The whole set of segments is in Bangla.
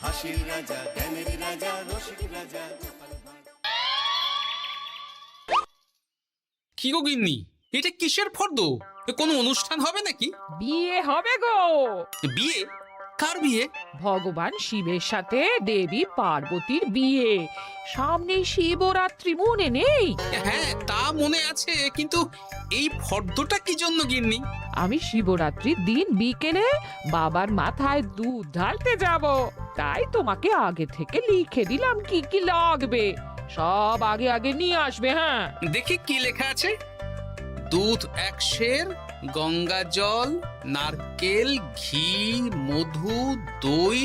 হাসির রাজা, জ্ঞানের রাজা, রসিক রাজা। কি গো গিন্নি, এটা কিসের ফর্দ? কোনো অনুষ্ঠান হবে নাকি? বিয়ে হবে গো। বিয়ে? কার বিয়ে? ভগবান শিবের সাথে দেবী পার্বতীর বিয়ে। সামনে শিবরাত্রি, মনে নেই? হ্যাঁ, তা মনে আছে, কিন্তু এই ফর্দটা কি জন্য গিন্নি? আমি শিবরাত্রির দিন বিকেলে বাবার মাথায় দুধ ঢালতে যাব, তাই তোমাকে আগে থেকে লিখে দিলাম কি কি লাগবে। সব আগে আগে নিয়ে আসবে। হ্যাঁ, দেখি কি লেখা আছে। দুধ 1 সের, গঙ্গা জল, নারকেল, ঘি, মধু, দই,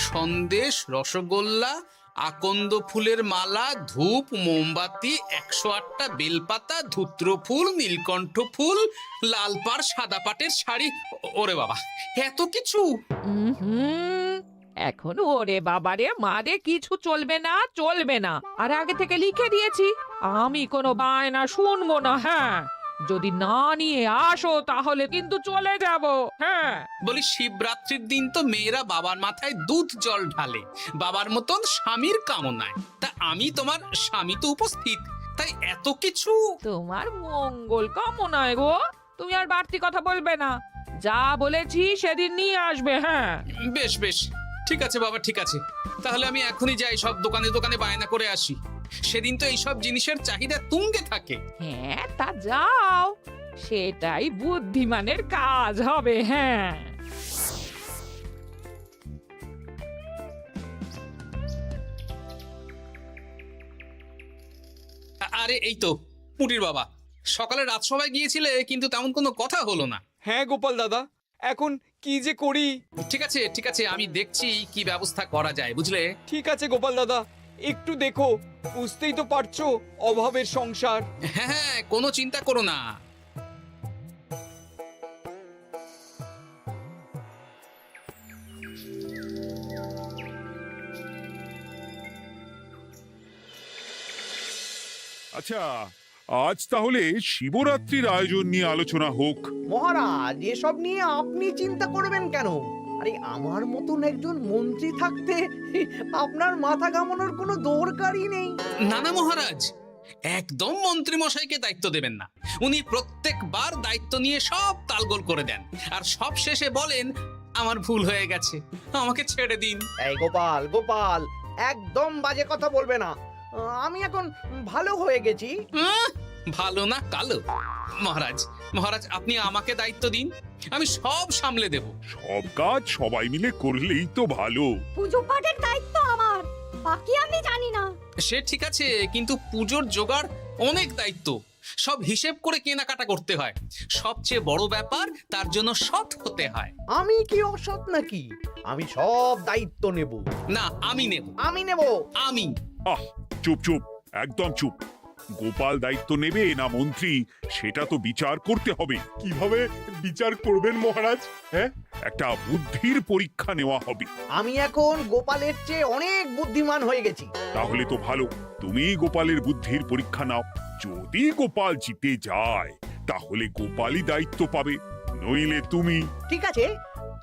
সন্দেশ, রসগোল্লা, আকন্দ ফুলের মালা, ধূপ, মোমবাতি, 108টা বেলপাতা, ধূত্র ফুল, নীলকণ্ঠ ফুল, লাল পাড় সাদা পাটের শাড়ি। ওরে বাবা, এত কিছু! হুম, এখন ওরে বাবারে মারে কিছু চলবে না, চলবে না। আর আগে থেকে লিখে দিয়েছি, আমি কোনো বায়না শুনবো না। হ্যাঁ, যদি না নিয়ে আসো তাহলে কিন্তু চলে যাব। হ্যাঁ, বলি, শিবরাত্রির দিন তো মেয়েরা বাবার মাথায় দুধ জল ঢালে বাবার মতন স্বামীর কামনায়। তা আমি তোমার স্বামী তো উপস্থিত, তাই এত কিছু। তোমার মঙ্গল কামনায় গো। তুমি আর বাড়তি কথা বলবে না, যা বলেছি সেদিন নিয়ে আসবে। হ্যাঁ, বেশ বেশ, ঠিক আছে বাবা, ঠিক আছে। তাহলে আমি এখনই যাই, সব দোকানে দোকানে বায়না করে আসি। সেদিন তো এইসব জিনিসের চাহিদা তুঙ্গে থাকে। হ্যাঁ, তা যাও, সেটাই বুদ্ধিমানের কাজ হবে। হ্যাঁ, আরে এই তো পুটির বাবা, সকালে রাজসভায় গিয়েছিলে কিন্তু তেমন কোনো কথা হলো না। হ্যাঁ গোপাল দাদা, এখন কি যে করি। ঠিক আছে ঠিক আছে, আমি দেখছি কি ব্যবস্থা করা যায়, বুঝলে। ঠিক আছে গোপাল দাদা, একটু দেখো, বুঝতেই তো পারছো অভাবের সংসার। হ্যাঁ হ্যাঁ, কোনো চিন্তা করো না। আচ্ছা, আজ তাহলে শিবরাত্রির আয়োজন নিয়ে আলোচনা হোক। মহারাজ, এসব নিয়ে আপনি চিন্তা করবেন কেন? আরে আমার মতন একজন মন্ত্রী থাকতে আপনার মাথা ঘামানোর কোনো দরকারই নেই। না না মহারাজ, একদম মন্ত্রী মশাইকে দায়িত্ব দেবেন না। উনি প্রত্যেকবার দায়িত্ব নিয়ে সব তালগোল করে দেন, আর সব শেষে বলেন আমার ভুল হয়ে গেছে, আমাকে ছেড়ে দিন। এই গোপাল, গোপাল, একদম বাজে কথা বলবে না। আমি এখন ভালো হয়ে গেছি। ভালো না কালো? মহারাজ মহারাজ, আপনি আমাকে দায়িত্ব দিন, আমি সব সামলে দেব। সব কাজ সবাই মিলে করলেই তো ভালো। পুজো পাঠের দায়িত্ব আমার, বাকি আমি জানি না। সে ঠিক আছে, কিন্তু পুজোর জোগাড় অনেক দায়িত্ব, সব হিসেব করে কেনাকাটা করতে হয়। সবচেয়ে বড় ব্যাপার, তার জন্য সৎ হতে হয়। আমি কি অসৎ নাকি? আমি সব দায়িত্ব নেব। না, আমি নেব। আমি নেব। আমি। আহ, চুপ চুপ, একদম চুপ। গোপাল দায়িত্ব নেবে না মন্ত্রী, সেটা তো বিচার করতে হবে। কিভাবে বিচার করবেন মহারাজ? হ্যাঁ, একটা বুদ্ধির পরীক্ষা নেওয়া হবে। আমি এখন গোপালের চেয়ে অনেক বুদ্ধিমান হয়ে গেছি। তাহলে তো ভালো, তুমি গোপালের বুদ্ধির পরীক্ষা নাও। যদি গোপাল জিতে যায় তাহলে গোপালই দায়িত্ব পাবে, নইলে তুমি। ঠিক আছে,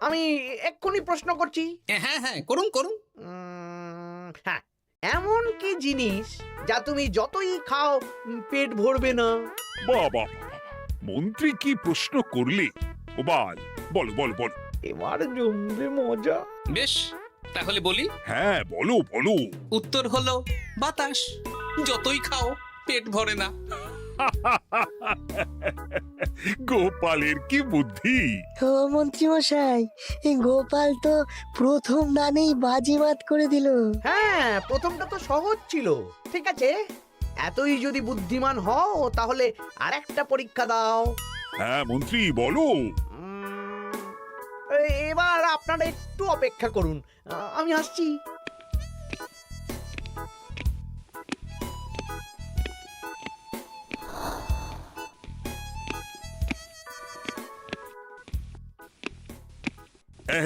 আমি এক্ষুনি প্রশ্ন করছি। হ্যাঁ হ্যাঁ, করুন করুন। হ্যাঁ, এমন কি জিনিস যা তুমি যতই খাও পেট ভরবে না? বাবা, মন্ত্রী কি প্রশ্ন করলে! গোপাল, বলো বলো বলো। এবার জমবে মজা। বেশ, তাহলে বলি। হ্যাঁ, বলো বলো। উত্তর হলো বাতাস। যতই খাও পেট ভরে না। গোপালের কি বুদ্ধি! ও মন্ত্রী মশাই, এই গোপাল তো প্রথম দানেই বাজিমাত করে দিল। হ্যাঁ, প্রথমটা তো সহজ ছিল। ঠিক আছে, এতই যদি বুদ্ধিমান হও তাহলে আরেকটা পরীক্ষা দাও। হ্যাঁ মন্ত্রী, বলো। এবার আপনারা একটু অপেক্ষা করুন, আমি আসছি।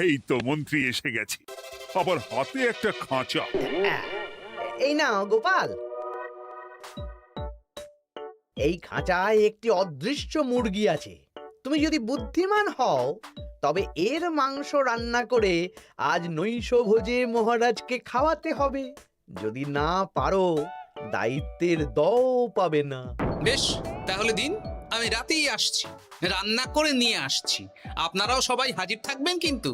এই তো মন্ত্রী এসে গেছে, আবার হাতে একটা খাঁচা। এই নাও গোপাল, এই খাঁচায় একটি অদৃশ্য মুরগি আছে। তুমি যদি বুদ্ধিমান হও তবে এর মাংস রান্না করে আজ নৈশ ভোজে মহারাজকে খাওয়াতে হবে। যদি না পারো দায়িত্বের দও পাবে না। বেশ, তাহলে দিন, আমি রাতেই আসছি, রান্না করে নিয়ে আসছি। আপনারাও সবাই হাজির থাকবেন কিন্তু।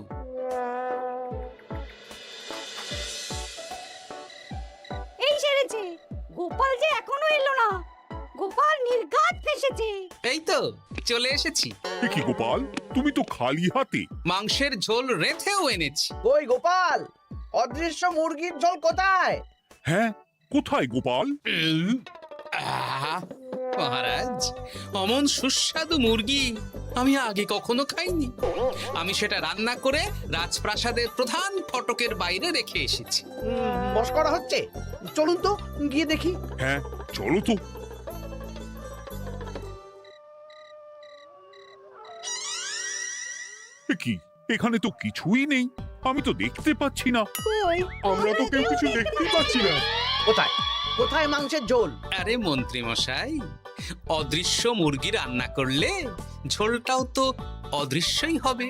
এই সেরেছে, গোপাল যে এখনো এলো না। গোপাল নির্ঘাত ফেসেছে। এই তো চলে এসেছি। এ কি গোপাল, তুমি তো খালি হাতে। মাংসের ঝোল রেঁধেও এনেছি। ওই গোপাল, অদৃশ্য মুরগির ঝোল কোথায়? হ্যাঁ, কোথায় গোপাল? আহ, মহারাজ, অমন সুস্বাদু মুরগি আমি আগে কখনো খাইনি। আমি সেটা রান্না করে রাজপ্রাসাদের প্রধান ফটকের বাইরে রেখে এসেছি। মস্করা হচ্ছে? চলুন তো গিয়ে দেখি। হ্যাঁ, চলো তো। এ কি, এখানে তো কিছুই নেই, আমি তো দেখতে পাচ্ছি না। আমরা তো কেউ কিছু দেখতেই পাচ্ছি না। কোথায় কোথায় মাংসের ঝোল? আরে মন্ত্রী মশাই, অদৃশ্য মুরগি রান্না করলে ঝোলটাও তো অদৃশ্যই হবে।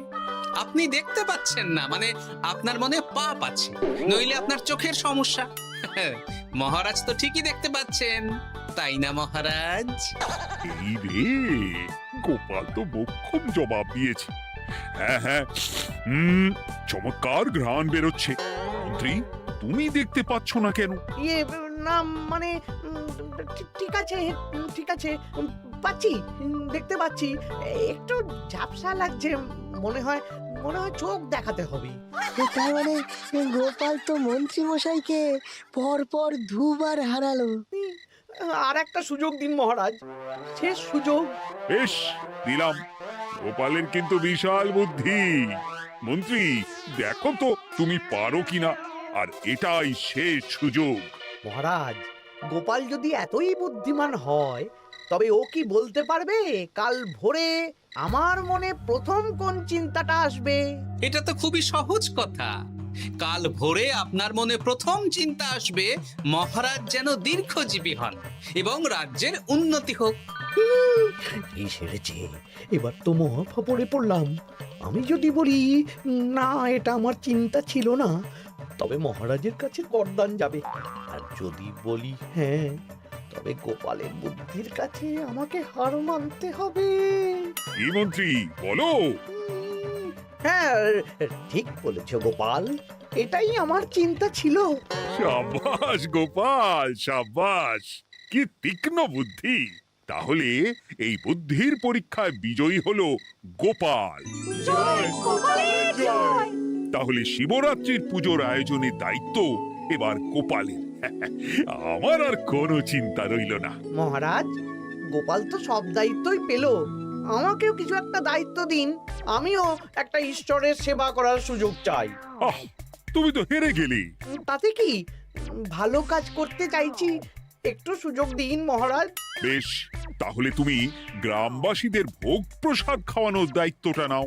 আপনি দেখতে পাচ্ছেন না, মানে আপনার মনে পাপ আছে, নইলে আপনার চোখের সমস্যা। মহারাজ তো ঠিকই দেখতে পাচ্ছেন, তাই না মহারাজ? এই রে, গোপাল তো মোক্ষম জবাব দিয়েছে। হ্যাঁ হ্যাঁ, চমৎকার ঘ্রাণ বেরোচ্ছে। মন্ত্রী, তুমি দেখতে পাচ্ছ না কেন? ইয়ে না মানে ঠিক আছে ঠিক আছে, পাচ্ছি, দেখতে পাচ্ছি। একটু ঝাপসা লাগছে, মনে হয় চোখ দেখাতে হবে। তার মানে গোপাল তো মন্ত্রী মশাইকে পরপর দুবার হারালো। আর একটা সুযোগ দিন মহারাজ, শেষ সুযোগ। বেশ, দিলাম। গোপালের কিন্তু বিশাল বুদ্ধি। মন্ত্রী, দেখো তো তুমি পারো কিনা, আর এটাই শেষ সুযোগ। মহারাজ, গোপাল যদি এতই বুদ্ধিমান হয়, তবে ও কি বলতে পারবে কাল ভোরে আমার মনে প্রথম কোন চিন্তাটা আসবে? এটা তো খুবই সহজ কথা। কাল ভোরে আপনার মনে প্রথম চিন্তা আসবে মহারাজ যেন দীর্ঘজীবী হন এবং রাজ্যের উন্নতি হোক। এই সেরেছে, এবার তো মহা ফাপড়ে পড়লাম। আমি যদি বলি না, এটা আমার চিন্তা ছিল না, তবে মহারাজের কাছে গর্দান যাবে। আর যদি বলি হ্যাঁ, তবে গোপালের বুদ্ধির কাছে আমাকে হার মানতে হবে। কি মন্ত্রী, বলো। হ্যাঁ, ঠিক বলেছ গোপাল, এটাই আমার চিন্তা ছিল। সাবাস গোপাল, সাবাস, কি তীক্ষ্ণ বুদ্ধি। তাহলে এই বুদ্ধির পরীক্ষায় বিজয়ী হলো গোপাল। জয় গোপালের জয়। তাহলে শিবরাত্রির পুজোর আয়োজনের দায়িত্ব এবার গোপালের। আমার আর কোনো চিন্তা রইল না। মহারাজ, গোপাল তো সব দায়িত্বই পেল, আমাকেও কিছু একটা দায়িত্ব দিন। আমিও একটা ঈশ্বরের সেবা করার সুযোগ চাই। আহ, তুমি তো হেরে গেলে। তাতে কি, ভালো কাজ করতে চাইছি, একটু সুযোগ দিন মহারাজ। বেশ, তাহলে তুমি গ্রামবাসীদের ভোগ প্রসাদ খাওয়ানোর দায়িত্বটা নাও।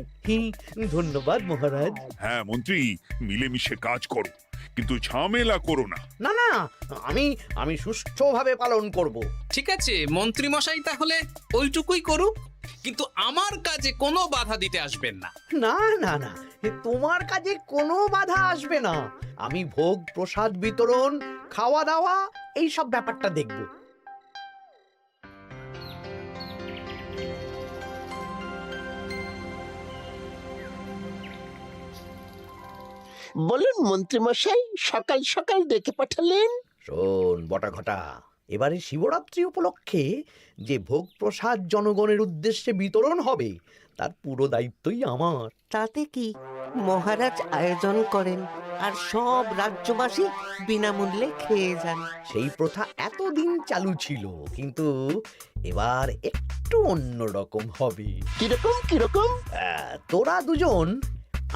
ধন্যবাদ মহারাজ। হ্যাঁ মন্ত্রী, মিলেমিশে কাজ করো, কিন্তু ঝামেলা করো না। না না, আমি সুষ্ঠুভাবে পালন করব। ঠিক আছে মন্ত্রী মশাই, তাহলে ওইটুকুই করুক, কিন্তু আমার কাজে কোনো বাধা দিতে আসবেন না। না না না, তোমার কাজে কোনো বাধা আসবে না। আমি ভোগ প্রসাদ বিতরণ, খাওয়া দাওয়া, এই সব ব্যাপারটা দেখব। বলুন মন্ত্রীমশাই, সকাল সকাল ডেকে পাঠালেন। শোন বটাঘটা, এবারে শিবরাত্রি উপলক্ষে যে ভোগ প্রসাদ জনগণের উদ্দেশ্যে বিতরণ হবে, তার পুরো দায়িত্বই আমার। তাতে কি, মহারাজ আয়োজন করেন আর সব রাজ্যবাসী বিনামূল্যে খেয়ে যান। সেই প্রথা এতদিন চালু ছিল, কিন্তু এবার একটু অন্যরকম হবে। কিরকম কিরকম? তোরা দুজন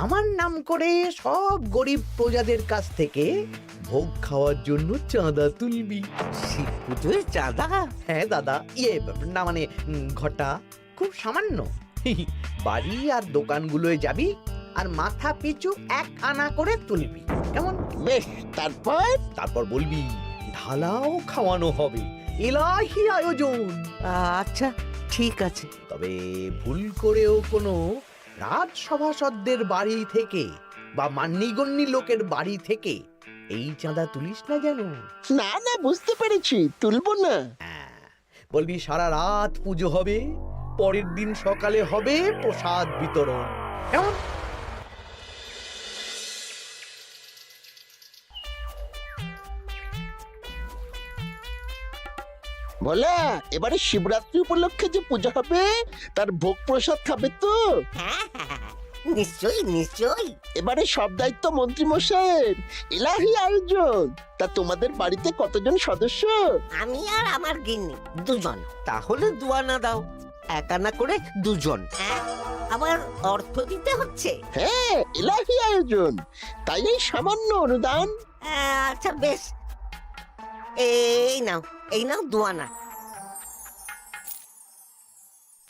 আমার নাম করে সব গরিব প্রজাদের কাছ থেকে ভোগ খাওয়ার জন্য চাঁদা তুলবি। শিব পুজোয় চাঁদা? হ্যাঁ দাদা, না মানে ঘটা, খুব সামান্য। বাড়ি আর দোকানগুলোয় যাবি আর মাথা পিছু 1 আনা করে তুলবি, কেমন? বেশ, তারপর বলবি ঢালাও খাওয়ানো হবে, এলাহি আয়োজন। আচ্ছা ঠিক আছে। তবে ভুল করেও কোনো রাজসভাসদদের বাড়ি থেকে বা মান্যিগণ্যি লোকের বাড়ি থেকে এই চাঁদা তুলিস না যেন। না না, বুঝতে পেরেছি, তুলবো না। হ্যাঁ, বলবি সারা রাত পুজো হবে, পরের দিন সকালে হবে প্রসাদ বিতরণ। কেমন? বলা, এবারে শিবরাত্রি উপলক্ষে যে পূজা হবে তার ভোগ প্রসাদ খাবে তো? হ্যাঁ হ্যাঁ, নিশ্চয়ই নিশ্চয়ই। এবারে সব দায়িত্ব মন্ত্রী মশাইয়ের, এলাহি আয়োজন। তা তোমাদের বাড়িতে কতজন সদস্য? আমি আর আমার গিন্নি দুজন। তাহলে দুয়ানা দাও, এক আনা করে দুজন। আবার অর্থ দিতে হচ্ছে? হ্যাঁ, এলাহি আয়োজন, তাই এই সামান্য অনুদান। আচ্ছা বেশ, এই নাও দুয়ানা।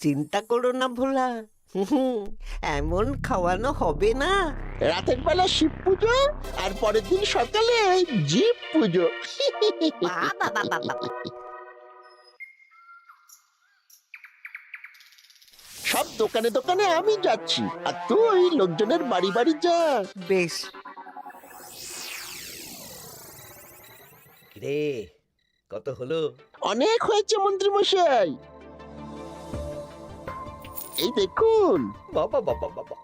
চিন্তা করো না ভোলা, এমন খাওয়ানো হবে না। রাতের বেলা শিব পুজো আর পরের দিন সকালে জীব পুজো। সব দোকানে দোকানে আমি যাচ্ছি, আর তুই লোকজনের বাড়ি বাড়ি যা। বেশ। রে, কত হলো? অনেক হয়েছে মন্ত্রী মশাই, এই দেখুন। বাবা বাবা বাবা,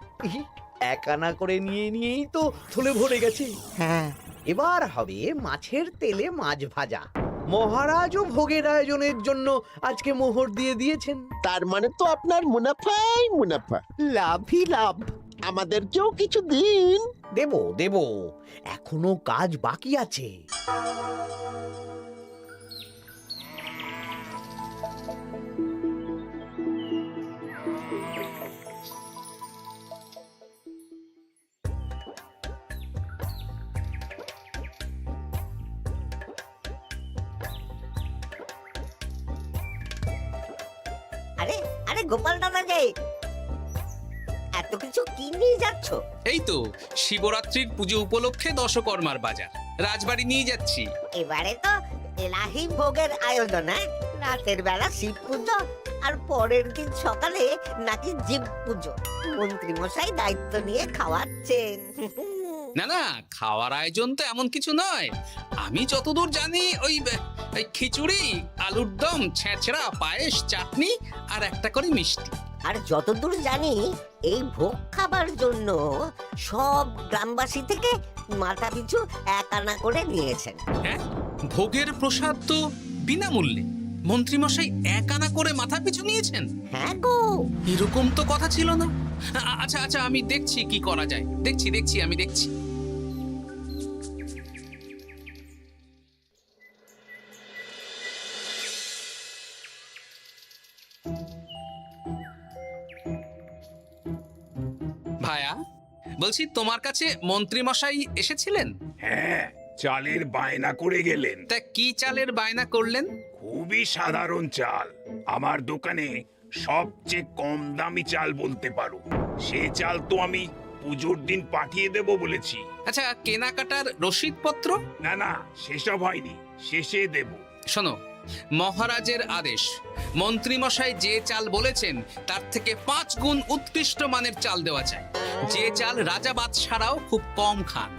এক আনা করে নিয়েই তো থলে ভরে গেছে। হ্যাঁ, এবার হবে মাছের তেলে মাছ ভাজা। মহারাজও ভোগের আয়োজনের জন্য আজকে মোহর দিয়ে দিয়েছেন। তার মানে তো আপনার মুনাফাই মুনাফা, লাভই লাভ। আমাদেরকেও কিছু দিন। দেব দেব, এখনো কাজ বাকি আছে। আরে আরে গোপাল দাদা যে, এত কিছু কি নিয়ে যাচ্ছ? এই তো শিবরাত্রির পুজো উপলক্ষে দশকর্মার বাজার রাজবাড়ি নিয়ে যাচ্ছি। এবারে তো এলাহি ভোগের আয়োজন। রাতের বেলা শিব পুজো আর পরের দিন সকালে নাকি জীব পুজো। মন্ত্রী মশাই দায়িত্ব নিয়ে খাওয়াচ্ছেন। না না, খাওয়ার আয়োজন তো এমন কিছু নয়। আমি যতদূর জানি ওই খিচুড়ি, আলুর দম, ছেঁচড়া, পায়েস, চাটনি আর একটা করে মিষ্টি। আর যতদূর জানি এই ভোগ খাবার জন্য সব গ্রামবাসী থেকে মাথা পিছু এক আনা করে নিয়েছেন। হ্যাঁ, ভোগের প্রসাদ তো বিনামূল্যে। মন্ত্রীমশাই এক আনা করে মাথা পিছু নিয়েছেন? হ্যাঁ গো, এরকম তো কথা ছিল না। আচ্ছা আচ্ছা, আমি দেখছি কি করা যায়। দেখছি আমি দেখছি। ভায়া, বলছি তোমার কাছে মন্ত্রীমশাই এসেছিলেন? হ্যাঁ, চালের বায়না করে গেলেন। তা কি চালের বায়না করলেন? খুবই সাধারণ চাল, আমার দোকানে সবচেয়ে কম দামি চাল বলতে পারো। সে চাল তো আমি পুজোর দিন পাঠিয়ে দেব বলেছি। আচ্ছা, কেনাকাটার রসিদপত্র? না না, সেসব হয়নি, শেষে দেব। শোনো, মহারাজের আদেশ, মন্ত্রীমশাই যে চাল বলেছেন তার থেকে 5 গুণ উৎকৃষ্ট মানের চাল দেওয়া চাই। যে চাল রাজা বাদশারাও খুব কম খান,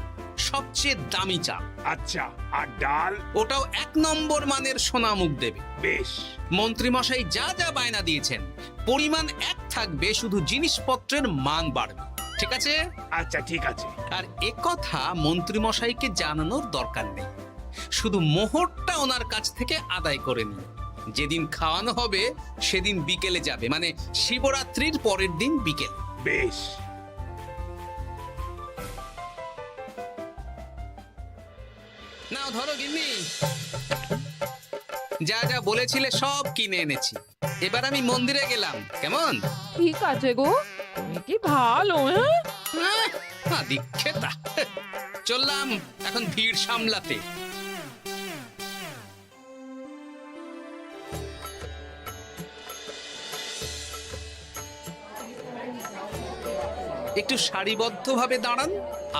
সবচেয়ে দামি চাল। আচ্ছা, আর ডাল? ওটাও 1 নম্বর মানের সোনামুখ দেবে। বেশ। মন্ত্রীমশাই যা যা বায়না দিয়েছেন পরিমাণ এক থাকবে, শুধু জিনিসপত্রের মান বাড়বে। ঠিক আছে? আচ্ছা ঠিক আছে। আর একথা মন্ত্রীমশাইকে জানানোর দরকার নেই, শুধু মোহরটা ওনার কাছ থেকে আদায় করে নিন। যেদিন খাওয়ানো হবে সেদিন বিকেলে যাবে, মানে শিবরাত্রির পরের দিন বিকেল। বেশ। নাও ধরো গিন্নি, যা যা বলেছিলে সব কিনে এনেছি। এবার আমি মন্দিরে গেলাম, কেমন? ঠিক আছে গো, তুমি কি ভালো। দীক্ষেতা, চললাম এখন ভিড় সামলাতে। একটু সারিবদ্ধভাবে দাঁড়ান,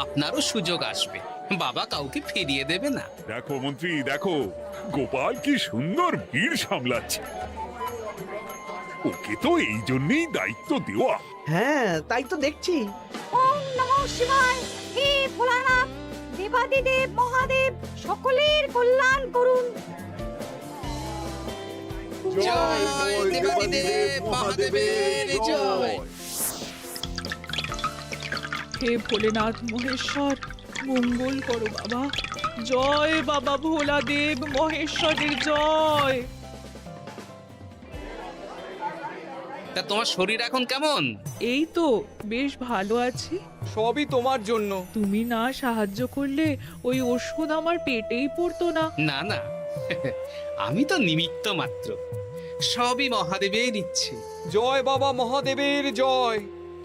আপনারও সুযোগ আসবে। বাবা কাউকে ফিরিয়ে দেবে না। দেখো মন্ত্রী, দেখো গোপাল কি সুন্দর ভিড় সামলাচ্ছে। ওকে তো এই জন্যই দায়িত্ব দেওয়া। হ্যাঁ তাই তো দেখছি। ওম নমঃ শিবায়। হে ভোলানাথ, দেবাদিদেব মহাদেব সকলের কল্যাণ করুন। জয় দেবাদিদেব মহাদেবের জয়। হে ভোলেনাথ মহেশ্বর, মঙ্গল করো বাবা। জয় বাবা ভোলাদেব মহেশ্বরের জয়। তা তোমার শরীর এখন কেমন? এই তো বেশ ভালো আছি। সবই তোমার জন্য। তুমি না সাহায্য করলে ওই ওষুধ আমার পেটেই পড়তো না। না না, আমি তো নিমিত্ত মাত্র, সবই মহাদেবের ইচ্ছে। জয় বাবা মহাদেবের জয়।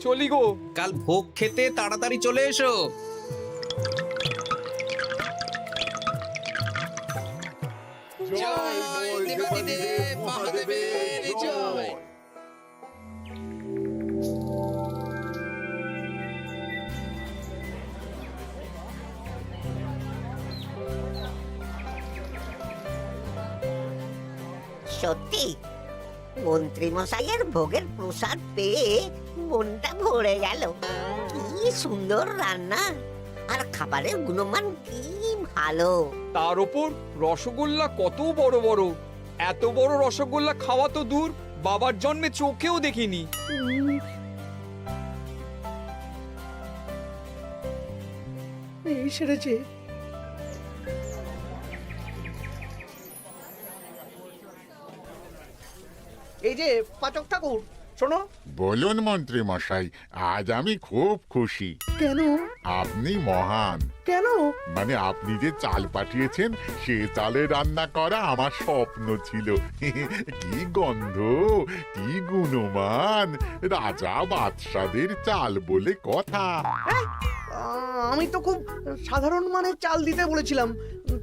চলি গো। কাল ভোগ খেতে তাড়াতাড়ি চলে এসো। জয় দেবাদিদেব মহাদেবের জয়। সত্যি মন্ত্রী মশাইয়ের ভোগের প্রসাদ পেয়ে মনটা ভরে গেল। কি সুন্দর রান্না, আর খাবারের গুণমান কি ভালো। তার ওপর রসগোল্লা কত বড় বড়। এত বড় রসগোল্লা খাওয়া তো দূর, বাবার জন্মে চোখেও দেখিনি। এই সেরেছে। এই যে পাচক ঠাকুর, শোনো। বলুন মন্ত্রী মশাই, আজ আমি খুব খুশি। কেন? আপনি মহান। কেন? মানে আপনি যে চাল পাঠিয়েছেন সে চালে রান্না করা আমার স্বপ্ন ছিল। কি গন্ধ, কি গুণমান, রাজা বাদশাদের চাল বলে কথা। আমি তো খুব সাধারণ মানের চাল দিতে বলেছিলাম,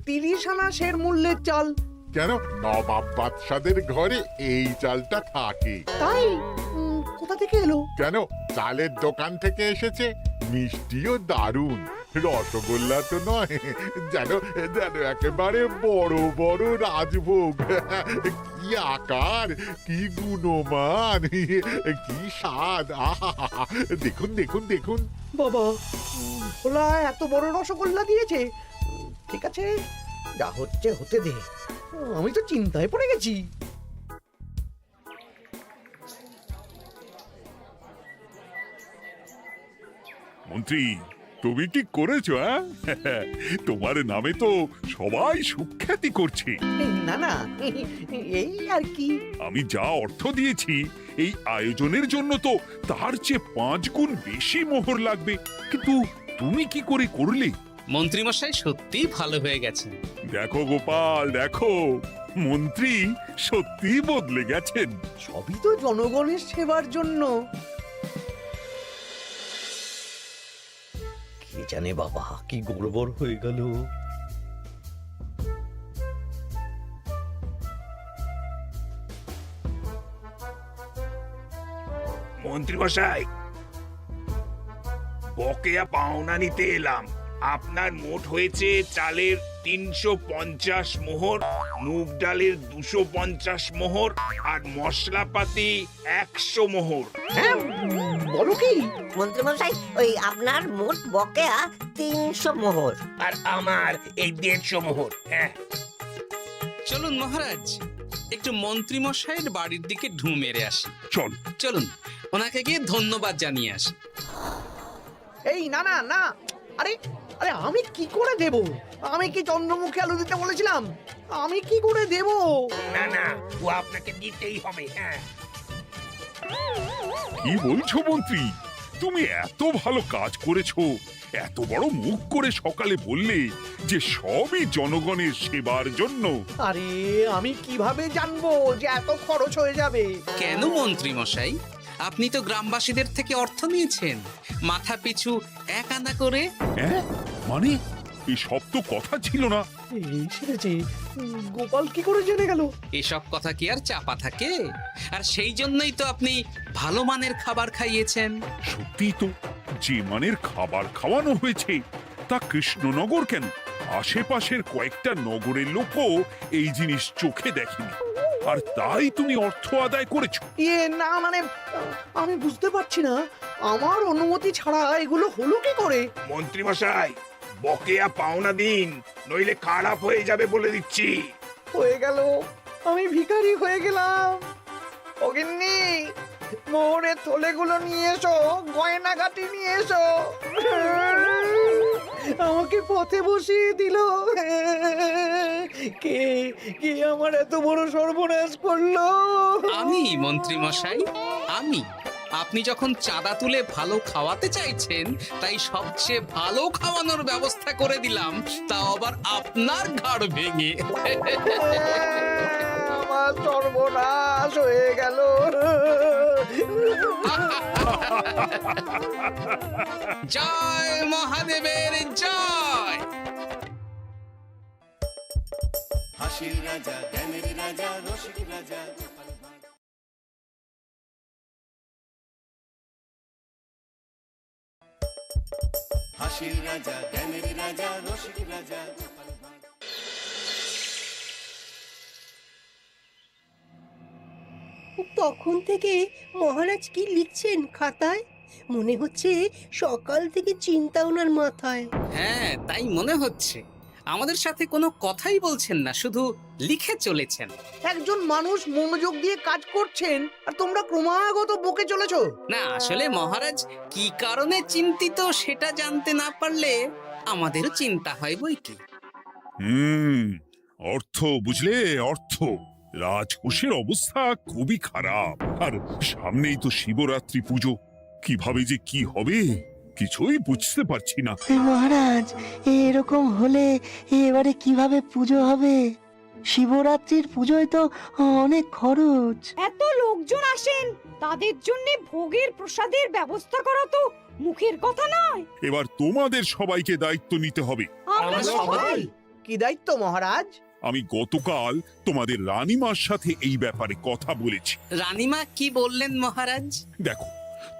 30 আনা সের মূল্যের চাল। কেন, নবাব বাদশাদের ঘরে এই চালটা থাকে। তাই? কোথা থেকে এলো? কেন, চালের দোকান থেকে এসেছে। মিষ্টিও দারুণ, রসগোল্লা তো নয়, যেন যেন একেবারে বড় বড় রাজভোগ। কি আকার, কি গুণমান, কি স্বাদ। আহা, দেখুন দেখুন দেখুন। বাবা, ভোলা এত বড় রসগোল্লা দিয়েছে। ঠিক আছে, যা হচ্ছে হতে দে। আমি তো চিন্তায় পড়ে গেছি। মন্ত্রী, তুমি কি করেছো? তোমার নামে তো সবাই সুখ্যাতি করছে। না না, এই আর কি। আমি যা অর্থ দিয়েছি এই আয়োজনের জন্য তো তার চেয়ে 5 গুণ বেশি মোহর লাগবে, কিন্তু তুমি কি করে করলে? মন্ত্রীমশাই সত্যিই ভালো হয়ে গেছেন। দেখো গোপাল, দেখো মন্ত্রী সত্যি বদলে গেছেন। সবই তো জনগণের সেবার জন্য। কে জানে বাবা, কি গড়বড় হয়ে গেল। মন্ত্রী মশাই, বকেয়া পাওনা নিতে এলাম। আপনার মোট হয়েছে চালের 350 মোহর, মুগ ডালের 250 মোহর, আর মশলাপাতি 100 মোহর। হ্যাঁ, বলো কি? মন্ত্রী মশাই, ওই আপনার মোট বকেয়া 300 মোহর। আর আমার এই 150 মোহর। হ্যাঁ, চলুন মহারাজ, একটু মন্ত্রীমশাইয়ের বাড়ির দিকে ঢু মেরে আসি। চল। চলুন, ওনাকে গিয়ে ধন্যবাদ জানিয়ে আসি। এই না না না, আরে আরে আমি কি করে দেব? আমি কি চন্দ্রমুখী আলু দিতে বলেছিলাম? আমি কি করে দেব? না না, ও আপনাকে দিতেই হবে। হ্যাঁ, কি বলছো মন্ত্রী? তুমি এত ভালো কাজ করেছো, এত বড় মুখ করে সকালে বললে যে সবই জনগণের সেবার জন্য। আরে আমি কিভাবে জানবো যে এত খরচ হয়ে যাবে? কেন মন্ত্রীমশাই, আপনি তো গ্রামবাসীদের থেকে অর্থ নিয়েছেন, মাথা পিছু 1 আনা করে। হ্যাঁ, মানে এই সব তো কথা ছিল না। এই সেরেছে, গোপাল কি করে জেনে গেল? এসব কথা কি আর চাপা থাকে? আর সেই জন্যই তো আপনি ভালো মানের খাবার খাইয়েছেন। সত্যি তো, যে মানের খাবার খাওয়ানো হয়েছে তা কৃষ্ণনগর কেন, আশেপাশের কয়েকটা নগরের লোকও এই জিনিস চোখে দেখেনি। আর তাই তুমি অর্থ আদায় করেছো? না মানে আমি বুঝতে পারছি না, আমার অনুমতি ছাড়া এগুলো হলো কি করে? মন্ত্রী মশাই, বকেয়া পাওনা দিন, নইলে খারাপ হয়ে যাবে বলে দিচ্ছি। হয়ে গেল, আমি ভিখারি হয়ে গেলাম। অগিন্নি, মোহরের থলেগুলো নিয়ে এসো, গয়নাগাটি নিয়ে এসো। আমাকে পথে বসিয়ে দিল। কে কে আমার এত বড় সর্বনাশ করলো? আমি মন্ত্রী মশাই, আমি। আপনি যখন চাঁদা তুলে ভালো খাওয়াতে চাইছেন, তাই সবচেয়ে ভালো খাওয়ানোর ব্যবস্থা করে দিলাম, তাও আবার আপনার ঘাড় ভেঙে। আমার সর্বনাশ হয়ে গেল। জয় মহাদেবের জয়। হাসির রাজা জ্ঞানের রাজা রসিক রাজা হাসির রাজা জ্ঞানের রাজা রসিক রাজা তখন থেকে মহারাজ কি লিখছেন খাতায়? মনে হচ্ছে সকাল থেকে চিন্তা ওনার মাথায়। হ্যাঁ, তাই মনে হচ্ছে। আমাদের সাথে কোনো কথাই বলছেন না, শুধু লিখে চলেছেন। একজন মানুষ মনোযোগ দিয়ে কাজ করছেন আর তোমরা ক্রমাগত বকে চলেছো। না, আসলে মহারাজ কি কারণে চিন্তিত সেটা জানতে না পারলে আমাদেরও চিন্তা হয় বই কি। অর্থ বুঝলে, অর্থ। রাজকোষের অবস্থা খুবই খারাপ, আর সামনেই তো শিবরাত্রি পুজো। কিভাবে যে কি হবে কিছুই বুঝতে পারছি না। মহারাজ, এরকম হলে এবারে কিভাবে পুজো হবে? শিবরাত্রির পুজোয় তো অনেক খরচ। এত লোকজন আসেন, তাদের জন্য ভোগের প্রসাদের ব্যবস্থা করা তো মুখের কথা নয়। এবার তোমাদের সবাইকে দায়িত্ব নিতে হবে। আমরা সবাই? কি দায়িত্ব মহারাজ? আমি গতকাল তোমাদের রানীমার সাথে এই ব্যাপারে কথা বলেছি। রানীমা কি বললেন মহারাজ? দেখো,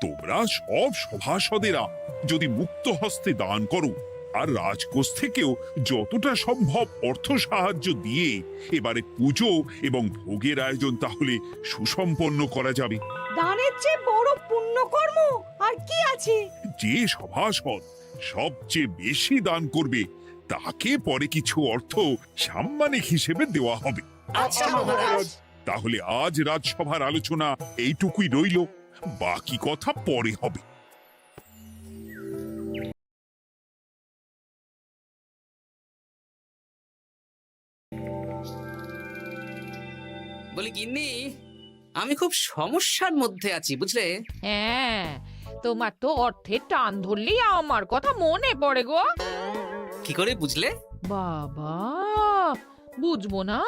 তোমরা সব সভাসদেরা যদি মুক্ত হস্তে দান করো, আর রাজকোষ থেকেও যতটা সম্ভব অর্থ সাহায্য দিয়ে এবারে পুজো এবং ভোগের আয়োজন তাহলে সুসম্পন্ন করা যাবে। দানের চেয়ে বড় পুণ্যকর্ম আর কি আছে? যে সভাসদ সবচেয়ে বেশি দান করবে তাকে পরে কিছু অর্থ সাম্মানিক হিসেবে দেওয়া হবে। আচ্ছা মহারাজ। তাহলে আজ রাজসভার আলোচনা এইটুকুই রইল, বাকি কথা পরে হবে। বলি গিন্নি, আমি খুব সমস্যার মধ্যে আছি বুঝলে। হ্যাঁ, তোমার তো অর্থের টান ধরলেই আমার কথা মনে পড়ে গো। কি করে বুঝলে? বাবা, বুঝবো না?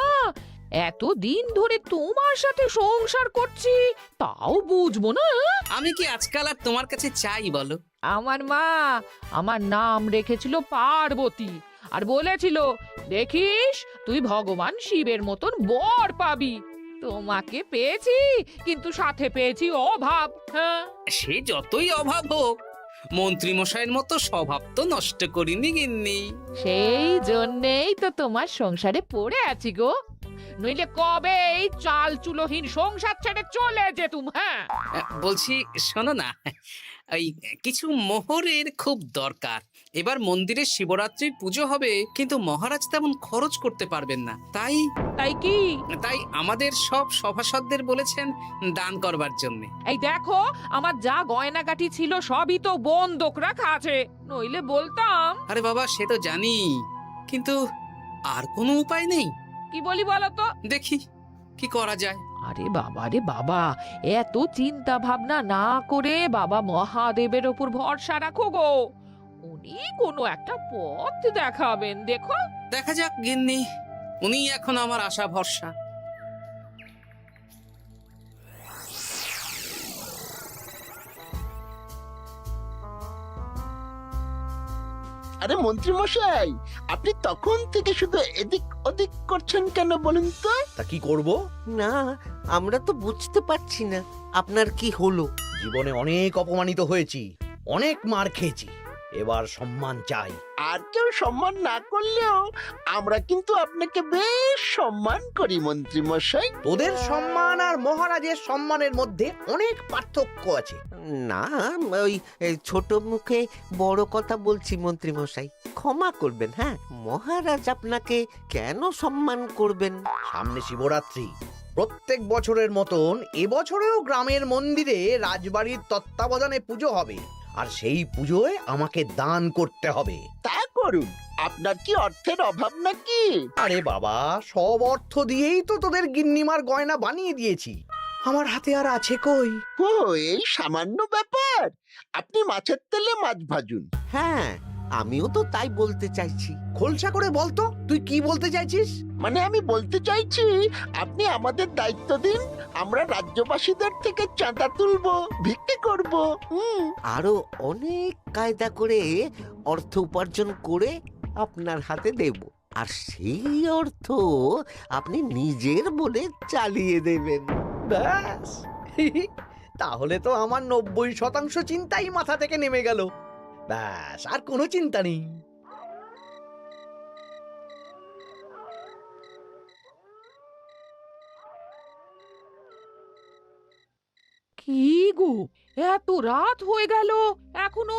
এতদিন ধরে তোমার সাথে সংসার করছি, তাও বুঝবো না? আমি কি আজকাল আর তোমার কাছে চাই বলো? আমার মা আমার নাম রেখেছিল পার্বতী, আর বলেছিল দেখিস তুই ভগবান শিবের মতন বর পাবি। তোমাকে পেয়েছি, কিন্তু সাথে পেয়েছি অভাব। হ্যাঁ, সে যতই অভাব হোক, মন্ত্রী মশাইয়ের মতো স্বভাব তো নষ্ট করিনি গিন্নি। সেই জন্যেই তো তোমার সংসারে পড়ে আছি গো, নইলে কবে এই চাল চুলোহীন সংসার ছেড়ে চলে যেতুম। হ্যাঁ, বলছি শোনো না, এই কিছু মোহরের খুব দরকার। এবার মন্দিরে শিবরাত্রির পুজো হবে, কিন্তু মহারাজ তেমন খরচ করতে পারবেন না। তাই কি? তাই আমাদের সব সভাসদদের বলেছেন দান করবার জন্য। এই দেখো, আমার যা গয়নাগাটি ছিল সবই তো বন্ধক রাখা আছে, নইলে বলতাম। আরে বাবা, সে তো জানি, কিন্তু আর কোনো উপায় নেই। কি বলি বলো তো? দেখি কি করা যায়। আরে বাবা রে বাবা, এত চিন্তা ভাবনা না করে বাবা মহাদেবের ওপর ভরসা রাখো গো, উনি কোনো একটা পথ দেখাবেন। দেখো, দেখা যাক গিন্নি, উনি এখন আমার আশা ভরসা। আরে মন্ত্রী মশাই, আপনি তখন থেকে শুধু এদিক ওদিক করছেন কেন বলুন তো? তা কি করব? না, আমরা তো বুঝতে পারছি না আপনার কি হলো। জীবনে অনেক অপমানিত হয়েছি, অনেক মার খেয়েছি, এবার সম্মান চাই। আর কেউ সম্মান না করলেও আমরা কিন্তু আপনাকে বেশ সম্মান করি মন্ত্রী মশাই। তোদের সম্মান আর মহারাজের সম্মানের মধ্যে অনেক পার্থক্য আছে। না, ওই ছোট মুখে বড় কথা বলছি মন্ত্রী মশাই, ক্ষমা করবেন। হ্যাঁ, মহারাজ আপনাকে কেন সম্মান করবেন? সামনে শিবরাত্রি, প্রত্যেক বছরের মতন এবছরেও গ্রামের মন্দিরে রাজবাড়ির তত্ত্বাবধানে পুজো হবে, আর সেই পুজোয় আমাকে দান করতে হবে। তা করুন, আপনার কি অর্থের অভাব নাকি? আরে বাবা, সব অর্থ দিয়েই তো তোদের গিন্নিমার গয়না বানিয়ে দিয়েছি, আমার হাতে আর আছে কই? ও, এই সামান্য ব্যাপার। আপনি মাছের তেলে মাছ ভাজুন। হ্যাঁ, আমিও তো তাই বলতে চাইছি। খোলসা করে বলতো তুই কি বলতে চাইছিস? মানে আমি বলতে চাইছি, আপনি আমাদের দায়িত্ব দিন, আমরা রাজ্যবাসীদের থেকে চাঁদা তুলবো, ভিক্ষে করব। আরো অনেক কায়দা করে অর্থ উপার্জন করে আপনার হাতে দেব, আর সেই অর্থ আপনি নিজের বলে চালিয়ে দেবেন। ব্যাস, তাহলে তো আমার 90% চিন্তাই মাথা থেকে নেমে গেল। ব্যাস, আর কোনো চিন্তা নেই। কি গো, এত রাত হয়ে গেল, এখনো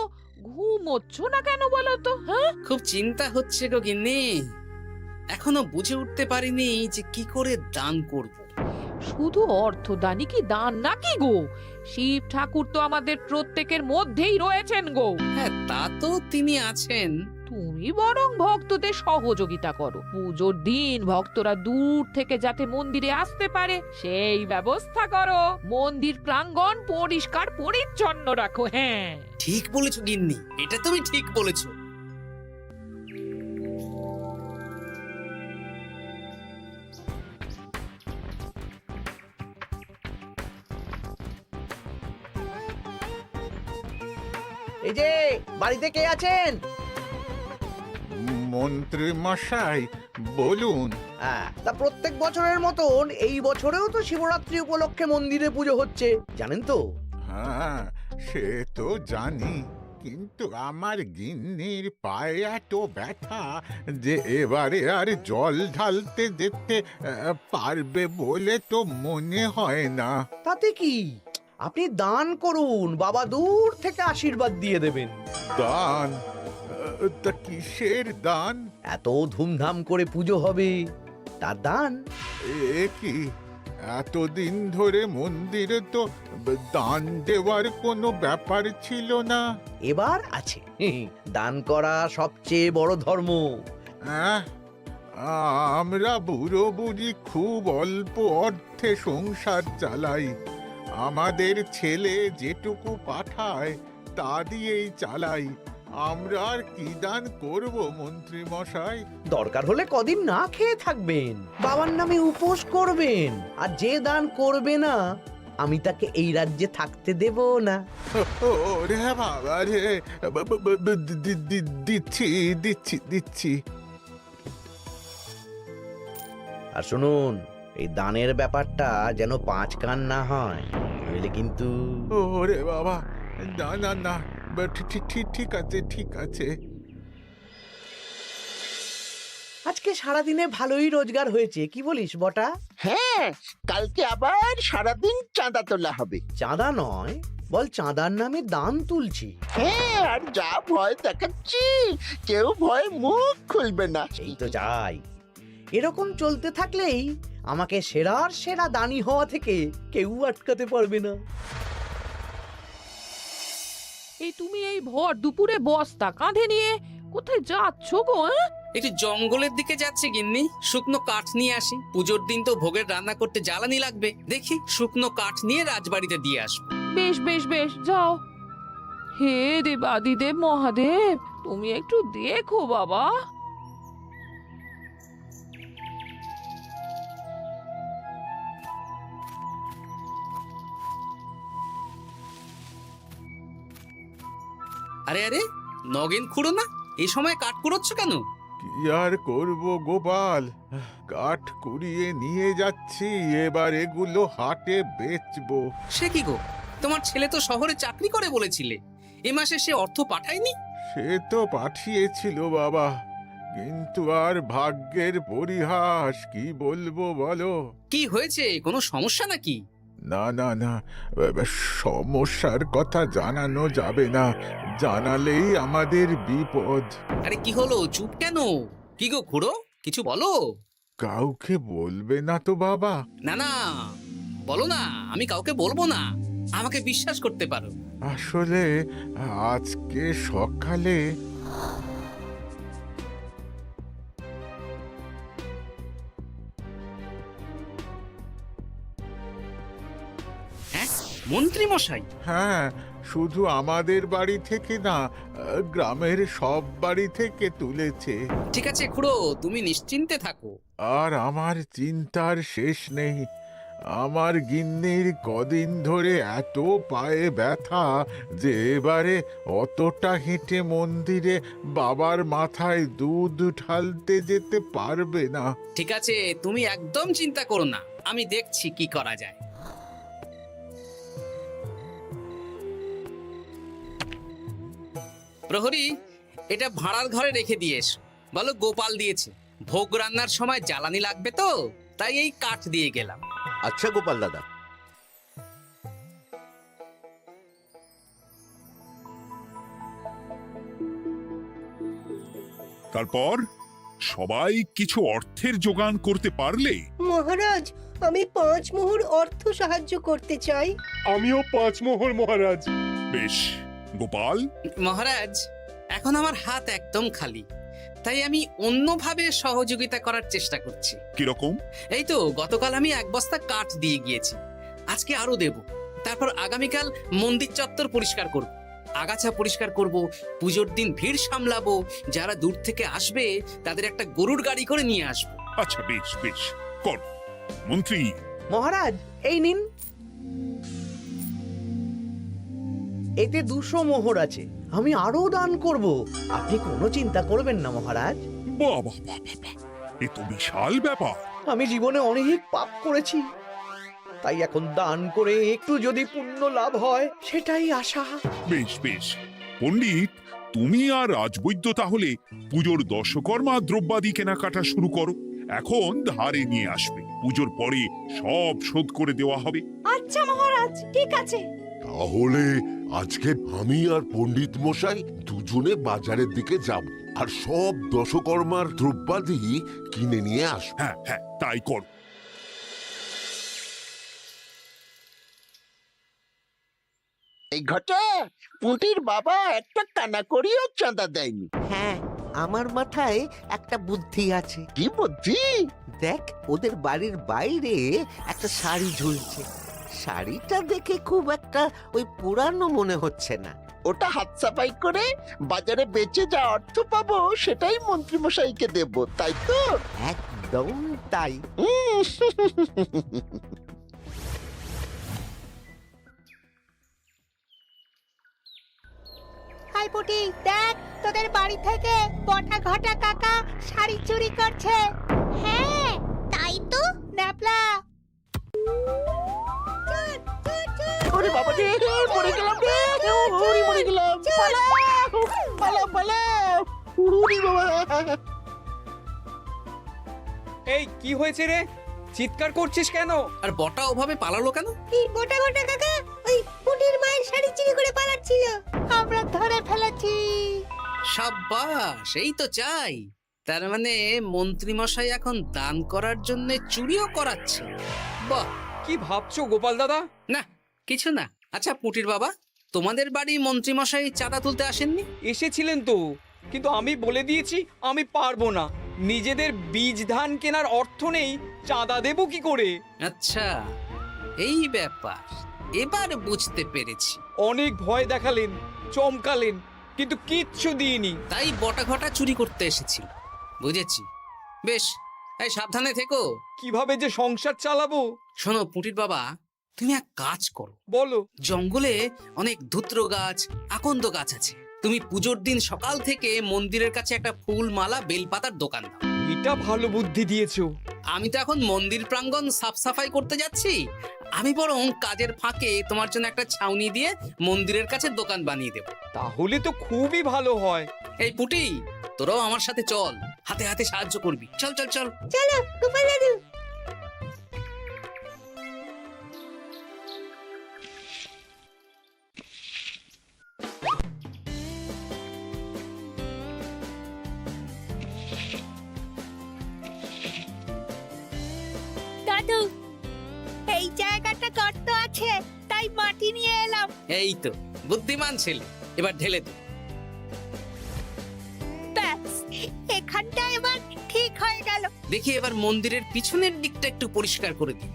ঘুমোচ্ছ না কেন বলো তো? হ্যাঁ, খুব চিন্তা হচ্ছে গো গিন্নি, এখনো বুঝে উঠতে পারিনি যে কি করে দান করব। শুধু অর্থদানই কি দান নাকি গো? শিব ঠাকুর তো আমাদের প্রত্যেকের মধ্যেই রয়েছেন গো। হ্যাঁ, তা তো তিনি আছেন। তুমি বরং ভক্তদের সহযোগিতা করো, পুজোর দিন ভক্তরা দূর থেকে যাতে মন্দিরে আসতে পারে সেই ব্যবস্থা করো। মন্দির প্রাঙ্গণ পরিষ্কার পরিচ্ছন্ন রাখো। হ্যাঁ, ঠিক বলেছো গিন্নি, এটা তুমি ঠিক বলেছো। এই যে, বাড়িতে কে আছেন? মন্ত্রী মশাই বলুন। হ্যাঁ, তা প্রত্যেক বছরের মতন এই বছরেও তো শিবরাত্রি উপলক্ষে মন্দিরে পুজো হচ্ছে, জানেন তো? হ্যাঁ, সে তো জানি, কিন্তু আমার গিন্নির পায়ে এত ব্যথা যে এবারে আর জল ঢালতে যেতে পারবে বলে তো মনে হয় না। তাতে কি, আপনি দান করুন, বাবা দূর থেকে আশীর্বাদ দিয়ে দেবেন। দান? তা কিসের দান? এত ধুমধাম করে পুজো হবে, তার দান। এ কি, এতদিন ধরে মন্দিরে তো দান দেওয়ার কোনো ব্যাপার ছিল না। এবার আছে, দান করা সবচেয়ে বড় ধর্ম। হ্যাঁ, আমরা বুড়ো বুড়ি খুব অল্প অর্থে সংসার চালাই, আমাদের ছেলে যেটুকু পাঠায় তা দিয়েই চালাই। আমরা আর কি দান করব মন্ত্রী মশাই? দরকার হলে কদিন না খেয়ে থাকবেন, বাবার নামে উপোস করবেন, আর যে দান করবে না আমি তাকে এই রাজ্যে থাকতে দেব না। ওরে বাবা রে, দিচ্ছি দিচ্ছি দিচ্ছি। আর শুনুন, এই দানের ব্যাপারটা যেন 5 কান না হয়, নইলে কিন্তু। ওরে বাবা, না না না, ঠিক আছে ঠিক আছে। আজকে সারাদিনে ভালোই রোজগার হয়েছে, কি বলিস বটা? হ্যাঁ, কালকে আবার সারাদিন চাঁদা তোলা হবে। চাঁদা নয়, বল চাঁদার নামে দান তুলছি। হ্যাঁ, আর যা ভয় দেখাচ্ছি, কেউ ভয় মুখ খুলবে না। সেই তো চাই। এরকম চলতে থাকলেই আমাকে সেরার সেরা দানি হওয়া থেকে কেউ আটকাতে পারবে না। এই তুমি এই ভর দুপুরে বস্তা কাঁধে নিয়ে কোথায় যাচ্ছ গো? একটু জঙ্গলের দিকে যাচ্ছে গিন্নি, শুকনো কাঠ নিয়ে আসি। পুজোর দিন তো ভোগের রান্না করতে জ্বালানি লাগবে, দেখি শুকনো কাঠ নিয়ে রাজবাড়িতে দিয়ে আসবো। বেশ বেশ বেশ, যাও। হে দেবাদিদেব মহাদেব, তুমি একটু দেখো বাবা। আরে আরে, নগেন খুঁড়ো না, এই সময় কাঠ কুড়োচ্ছ কেন? কি আর করব গোপাল, কাঠ কুড়িয়ে নিয়ে যাচ্ছি, এবার এগুলো হাটে বেচবো। সে কি গো, তোমার ছেলে তো শহরে চাকরি করে বলেছিলে, এ মাসে সে অর্থ পাঠায়নি? সে তো পাঠিয়েছিল বাবা, কিন্তু আর ভাগ্যের পরিহাস, কি বলবো বলো। কি হয়েছে, কোনো সমস্যা নাকি? না না না, সমস্যার কথা জানানো যাবে না, জানালেই আমাদের বিপদ। আরে কি হলো, চুপ কেন? কি গো খুড়ো, কিছু বলো। কাউকে বলবে না তো বাবা? না না, বলো না, আমি কাউকে বলবো না, আমাকে বিশ্বাস করতে পারো। আসলে আজকে সকালে হ্যাঁ, মন্ত্রী মশাই? হ্যাঁ, শুধু আমাদের বাড়ি থেকে না, গ্রামের সব বাড়ি থেকে তুলেছে। ঠিক আছে খুড়ো, তুমি নিশ্চিন্তে থাকো। আর আমার চিন্তার শেষ নেই। আমার গিন্নির কদিন ধরে এত পায়ে ব্যথা যে এবারে অতটা হেঁটে মন্দিরে বাবার মাথায় দুধ ঢালতে যেতে পারবে না। ঠিক আছে, তুমি একদম চিন্তা করো না, আমি দেখছি কি করা যায়। প্রহরী, এটা ভাড়ার ঘরে রেখে দিয়ে এসো। বলো গোপাল দিয়েছে, ভোগ রান্নার সময় জ্বালানি লাগবে তো, তাই এই কাঠ দিয়ে গেলাম। আচ্ছা গোপাল দাদা। তারপর সবাই কিছু অর্থের যোগান করতে পারলে? মহারাজ, আমি 5 মোহর অর্থ সাহায্য করতে চাই। আমিও 5 মোহর মহারাজ। বেশ, গোপাল? মহারাজ, এখন আমার হাত একদম খালি, তাই আমি অন্যভাবে সহযোগিতা করার চেষ্টা করছি। কিরকম? এই তো গতকাল আমি 1 বস্তা কাঠ দিয়ে গিয়েছি, আজকে আরো দেব। তারপর আগামীকাল মন্দির চত্বর পরিষ্কার করব, আগাছা পরিষ্কার করব, পুজোর দিন ভিড় সামলাবো, যারা দূর থেকে আসবে তাদের একটা গরুর গাড়ি করে নিয়ে আসবো। আচ্ছা, বেশ বেশ, কর। মন্ত্রী? মহারাজ, এই নিন, এতে 200 মোহর আছে। আমি আরো দান করব, আপনি কোনো চিন্তা করবেন না মহারাজ। বাহ বাহ বাহ বাহ বাহ, এ তো বিশাল ব্যাপার। আমি জীবনে অনেক পাপ করেছি, তাই এখন দান করে একটু যদি পুণ্য লাভ হয় সেটাই আশা। বেশ বেশ, পণ্ডিত, তুমি আর রাজবৈদ্য তাহলে পুজোর দশকর্মা দ্রব্যাদি কেনাকাটা শুরু করো। এখন ধারে নিয়ে আসবে, পুজোর পরে সব শোধ করে দেওয়া হবে। আচ্ছা মহারাজ, ঠিক আছে। তাহলে আজকে আমি আর পণ্ডিত মশাই দুজনে বাজারের দিকে যাব, আর সব দশকর্মার দ্রব্যাদি কিনে নিয়ে আসব। হ্যাঁ হ্যাঁ, তাই কর। এই ঘটা পুঁটির বাবা একটা কানা করিও চাঁদা দেয়নি। হ্যাঁ, আমার মাথায় একটা বুদ্ধি আছে। কি বুদ্ধি? দেখ, ওদের বাড়ির বাইরে একটা শাড়ি ঝুলছে, শাড়িটা দেখে খুব একটা ওই পুরানো মনে হচ্ছে না। ওটা হাত সাফাই করে বাজারে বেচে যা অর্থ পাবো সেটাই মন্ত্রী মশাইকে দেব, তাই তো? একদম তাই। হাই পুটি, দেখ তোদের বাড়ি থেকে বটা ঘটা কাকা শাড়ি চুরি করছে। হ্যাঁ, তাই তো। ন্যাপলা, ওরে বাবা রে, মরে গেলাম রে, ওরে মরে গেলাম। পালাও পালাও পালাও, উড়ি বাবা। এই কি হয়েছে রে, চিৎকার করছিস কেন? আর বটা ওভাবে পালালো কেন? এই বটা ঘটা কাকা ওই পুটির মায়ের শাড়ি চুরি করে পালাচ্ছিল, আমরা ধরে ফেলেছি। সাব্বাস, এই তো চাই। তার মানে মন্ত্রী মশাই এখন দান করার জন্য চুরিও করাচ্ছে। বাহ! কি ভাবছো গোপাল দাদা? না, কিছু না। আচ্ছা পুটির বাবা, তোমাদের বাড়ি মন্ত্রী মশাই চাঁদা তুলতে আসেননি? এসেছিলেন তো, কিন্তু আমি বলে দিয়েছি আমি পারবো না। নিজেদের বীজ ধান কেনার অর্থ নেই, চাঁদা দেবো কি করে? আচ্ছা, এই ব্যাপার, এবার বুঝতে পেরেছি। অনেক ভয় দেখালেন, চমকালেন, কিন্তু কিচ্ছু দিইনি। তাই বটা ঘটা চুরি করতে এসেছি, বুঝেছি। বেশ, এই সাবধানে থেকো। কিভাবে যে সংসার চালাবো? শোনো পুটির বাবা, তুমি এক কাজ করো। বলো। জঙ্গলে অনেক ধুত্র গাছ, আকন্দ গাছ আছে। তুমি পুজোর দিন সকাল থেকে মন্দিরের কাছে একটা ফুল মালা বেলপাতার দোকান দাও। এটা ভালো বুদ্ধি দিয়েছো। আমি তো এখন মন্দির প্রাঙ্গণ সাফ সাফাই করতে যাচ্ছি। আমি বরং কাজের ফাঁকে তোমার জন্য একটা ছাউনি দিয়ে মন্দিরের কাছে দোকান বানিয়ে দেব। তাহলে তো খুবই ভালো হয়। এই পুটি, তোরাও আমার সাথে চল, হাতে হাতে সাহায্য করবি। চল চল চল। চলো গোপাল দাদু। দাদু, এই জায়গাটা গর্ত আছে, তাই মাটি নিয়ে এলাম। এই তো বুদ্ধিমান ছেলে, এবার ঢেলে দে। ব্যাস, এখানটা এবার ঠিক হয়ে গেল। দেখি এবার মন্দিরের পিছনের দিকটা একটু পরিষ্কার করে দিই।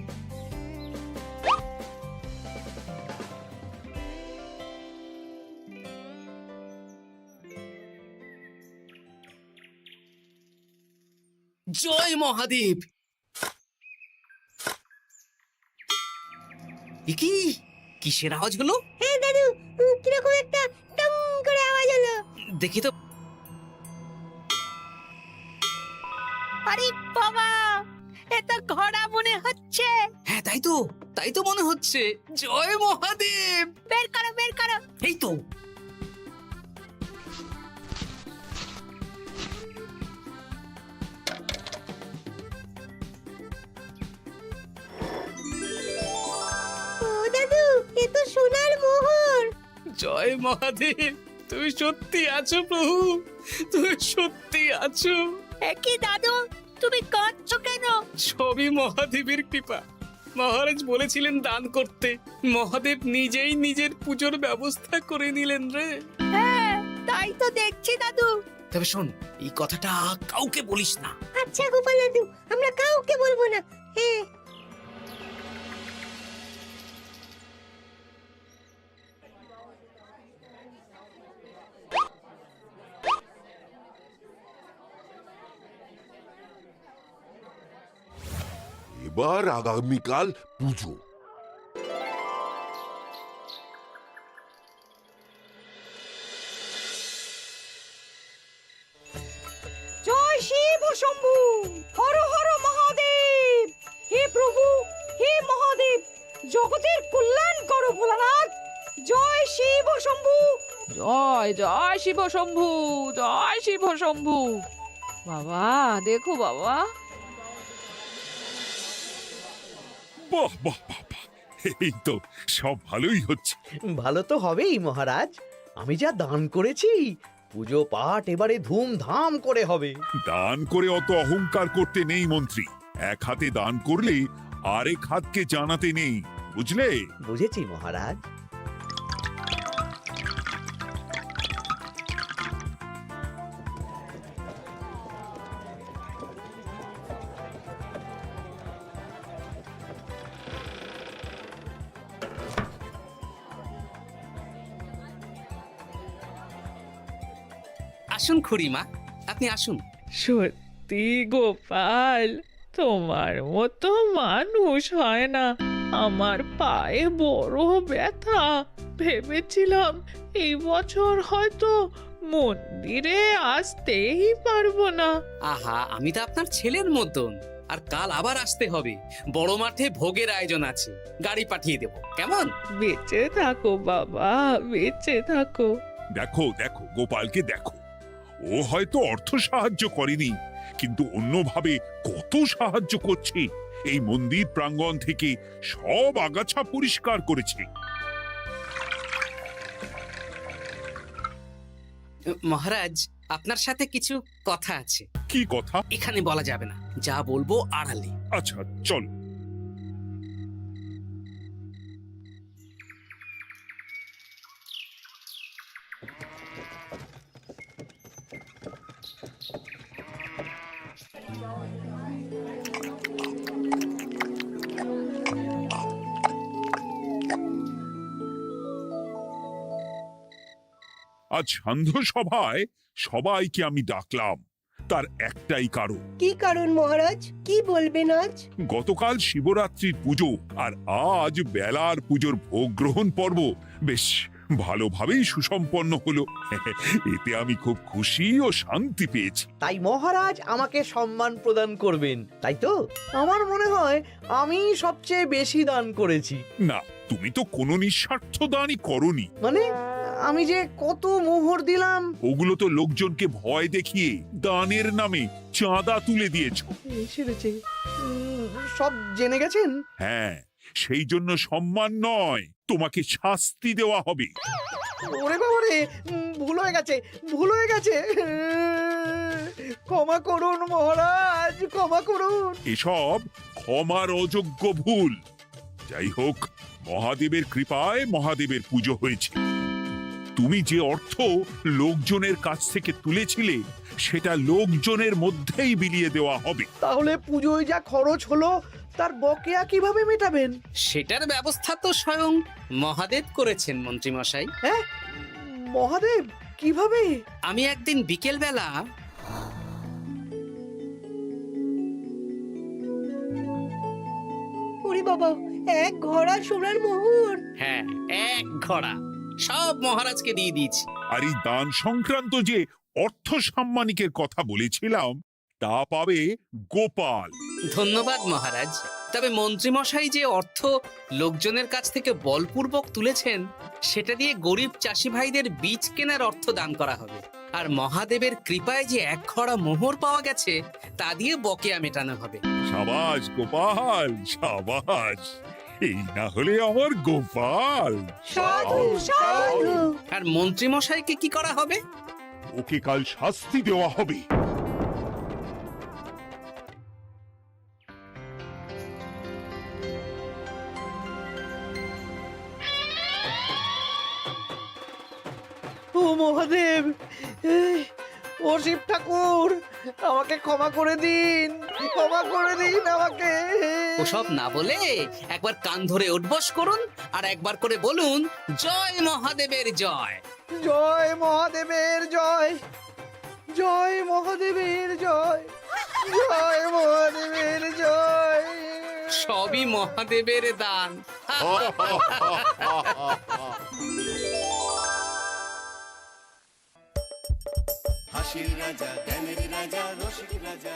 জয় মহাদেব। কি কিসের আওয়াজ হলো? হ্যাঁ দাদু, কিরকম একটা টং করে আওয়াজ হলো। দেখি তো। আরে বাবা, এটা ঘোড়া মনে হচ্ছে। হ্যাঁ তাই তো মনে হচ্ছে। জয় মহাদেব। বের করো বের করো। এই তো। ও দাদু, এ তো সোনার মোহর। জয় মহাদেব, তুমি সত্যি আছো প্রভু, তুমি সত্যি আছো। একই দাদু, তুমি কাঁদছো কেন? সবই মহাদেবের কৃপা। মহারাজ বলেছিলেন দান করতে, মহাদেব নিজেই নিজের পুজোর ব্যবস্থা করে নিলেন রে। হ্যাঁ, তাই তো দেখছি দাদু। তবে শোন, এই কথাটা কাউকে বলিস না। আচ্ছা গোপাল দাদু, আমরা কাউকে বলবো না। হ্যাঁ। এবার আগামীকাল পুজো। জয় শিব শম্ভু, হর হর মহাদেব। হে প্রভু, হে মহাদেব, জগতের কল্যাণ করো ভোলানাথ। জয় শিব শম্ভু। জয় জয় শিব শম্ভু, জয় শিব শম্ভু। বাবা দেখো বাবা। বাহ বাহ বাহ বাহ, এই তো সব ভালোই হচ্ছে। ভালো তো হবেই মহারাজ। আমি যা দান করেছি, পুজো পাঠ এবারে ধুমধাম করে হবে। দান করে অত অহংকার করতে নেই মন্ত্রী। এক হাতে দান করলে আরেক হাতকে জানাতে নেই, বুঝলে? বুঝেছি মহারাজ। আসুন খুড়িমা, আপনি আসুন। সত্যি গোপাল, তোমার মতো মানুষ হয় না। আমার পায়ে বড় ব্যথা। ভেবেছিলাম এই বছর হয়তো মন্দিরে আসতেই পারবো না। আহা, আমি তো আপনার ছেলের মতন। আর কাল আবার আসতে হবে, বড় মাঠে ভোগের আয়োজন আছে, গাড়ি পাঠিয়ে দেব, কেমন? বেঁচে থাকো বাবা, বেঁচে থাকো। দেখো দেখো গোপালকে দেখো, ও হয়তো অর্থ সাহায্য করেনি, কিন্তু অন্যভাবে কত সাহায্য করছে। এই মন্দির প্রাঙ্গণ থেকে সব আগাছা পরিষ্কার করেছে। মহারাজ, আপনার সাথে কিছু কথা আছে। কি কথা? এখানে বলা যাবে না, যা বলবো আড়ালে। আচ্ছা চল। আজ সান্ধ্য সভায় সবাইকে আমি ডাকলাম, তার একটাই কারণ। কি কারণ মহারাজ? কি বলবেন আজ? গতকাল শিবরাত্রির পুজো আর আজ বেলার পুজোর ভোগ গ্রহণ পর্ব বেশ ভালোভাবেই সুসম্পন্ন হলো। এতে আমি খুব খুশি ও শান্তি পেয়েছি। তাই মহারাজ আমাকে সম্মান প্রদান করবেন, তাই তো? আমার মনে হয় আমি সবচেয়ে বেশি দান করেছি। না, তুমি তো কোনো নিঃস্বার্থ দানই করনি। মানে আমি যে কত মোহর দিলাম। ওগুলো তো লোকজনকে ভয় দেখিয়ে দানের নামে চাঁদা তুলে দিয়েছো। সেরেছে, সব জেনে গেছেন। হ্যাঁ, সেই জন্য সম্মান নয়, তোমাকে শাস্তি দেওয়া হবে। ওরে বাবা রে, ভুল হয়ে গেছে, ভুল হয়ে গেছে। ক্ষমা করুন মহারাজ, ক্ষমা করুন। এসব ক্ষমার অযোগ্য ভুল। যাই হোক, মহাদেবের কৃপায় মহাদেবের পুজো হয়েছে। তুমি যে অর্থ লোকজনের কাছ থেকে তুলেছিলে সেটা লোকজনের মধ্যেই বিলিয়ে দেওয়া হবে। তাহলে পুজোয় যা খরচ হলো তার বকেয়া কিভাবে মেটাবেন? সেটার ব্যবস্থা তো স্বয়ং মহাদেব করেছেন মন্ত্রীমশাই। হ্যাঁ, মহাদেব কিভাবে? আমি একদিন বিকেল বেলা ওরে বাবা, এক ঘোড়া সোনার মোহর। হ্যাঁ, এক ঘোড়া সব মহারাজকে দিয়ে দিয়েছি। আর এই দান সংক্রান্ত যে অর্থ সাম্মানিকের কথা বলেছিলাম তা পাবে গোপাল। ধন্যবাদ মহারাজ। তবে মন্ত্রীমশাই যে অর্থ লোকজনের কাছ থেকে বলপূর্বক তুলেছেন সেটা দিয়ে গরিব চাষি ভাইদের বীজ কেনার অর্থ দান করা হবে। আর মহাদেবের কৃপায় যে এক ঘোড়া মোহর পাওয়া গেছে তা দিয়ে বকেয়া মেটানো হবে। সাবাস গোপাল, সাবাস। এই না হলে আমার গোপাল। সাধু সাধু। আর মন্ত্রীমশাইকে কি করা হবে? ওকে কাল শাস্তি দেওয়া হবে। ও মহাদেব, ও শিব ঠাকুর, আমাকে ক্ষমা করে দিন, ক্ষমা করে দিন আমাকে। ওসব না বলে একবার কান ধরে উঠবস করুন আর একবার করে বলুন, জয় মহাদেবের জয়। জয় মহাদেবের জয়, জয় মহাদেবের জয়, জয় মহাদেবের জয়। সবই মহাদেবের দান। হাসির রাজা, জ্ঞানের রাজা, রসিক রাজা।